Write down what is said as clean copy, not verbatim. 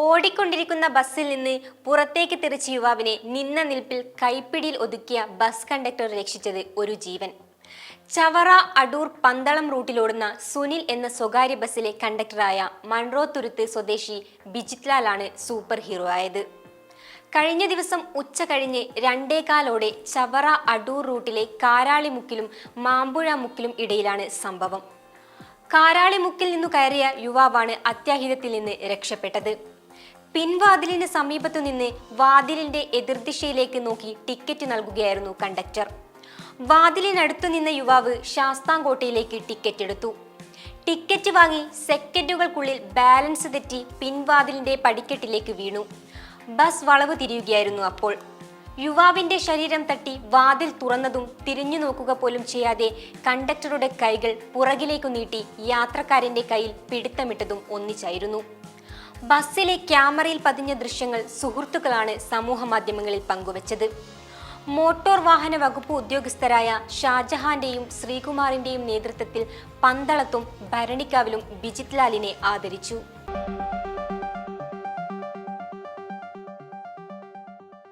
ഓടിക്കൊണ്ടിരിക്കുന്ന ബസ്സിൽ നിന്ന് പുറത്തേക്ക് തെറിച്ച യുവാവിനെ നിന്ന നിൽപ്പിൽ കൈപ്പിടിയിൽ ഒതുക്കിയ ബസ് കണ്ടക്ടർ രക്ഷിച്ചത് ഒരു ജീവൻ. ചവറ അടൂർ പന്തളം റൂട്ടിലോടുന്ന സുനിൽ എന്ന സ്വകാര്യ ബസ്സിലെ കണ്ടക്ടറായ മൺറോത്തുരുത്ത് സ്വദേശി ബിജിത്ലാലാണ് സൂപ്പർ ഹീറോ ആയത്. കഴിഞ്ഞ ദിവസം ഉച്ച കഴിഞ്ഞ് 2:15 ചവറ അടൂർ റൂട്ടിലെ കാരാളിമുക്കിലും മാമ്പുഴ മുക്കിലും ഇടയിലാണ് സംഭവം. കാരാളിമുക്കിൽ നിന്നു കയറിയ യുവാവാണ് അത്യാഹിതത്തിൽ നിന്ന് രക്ഷപ്പെട്ടത്. പിൻവാതിലിന് സമീപത്തു നിന്ന് വാതിലിന്റെ എതിർദിശയിലേക്ക് നോക്കി ടിക്കറ്റ് നൽകുകയായിരുന്നു കണ്ടക്ടർ. വാതിലിനടുത്തു നിന്ന യുവാവ് ശാസ്താംകോട്ടയിലേക്ക് ടിക്കറ്റ് എടുത്തു. ടിക്കറ്റ് വാങ്ങി സെക്കൻഡുകൾക്കുള്ളിൽ ബാലൻസ് തെറ്റി പിൻവാതിലിന്റെ പടിക്കെട്ടിലേക്ക് വീണു. ബസ് വളവ് തിരിയുകയായിരുന്നു. അപ്പോൾ യുവാവിന്റെ ശരീരം തട്ടി വാതിൽ തുറന്നതും തിരിഞ്ഞു നോക്കുക പോലും ചെയ്യാതെ കണ്ടക്ടറുടെ കൈകൾ പുറകിലേക്കു നീട്ടി യാത്രക്കാരന്റെ കയ്യിൽ പിടുത്തമിട്ടതും ഒന്നിച്ചായിരുന്നു. ബസ്സിലെ ക്യാമറയിൽ പതിഞ്ഞ ദൃശ്യങ്ങൾ സുഹൃത്തുക്കളാണ് സമൂഹ മാധ്യമങ്ങളിൽ പങ്കുവച്ചത്. മോട്ടോർ വാഹന വകുപ്പ് ഉദ്യോഗസ്ഥരായ ഷാജഹാന്റെയും ശ്രീകുമാറിന്റെയും നേതൃത്വത്തിൽ പന്തളത്തും ഭരണിക്കാവിലും ബിജിത്ലാലിനെ ആദരിച്ചു.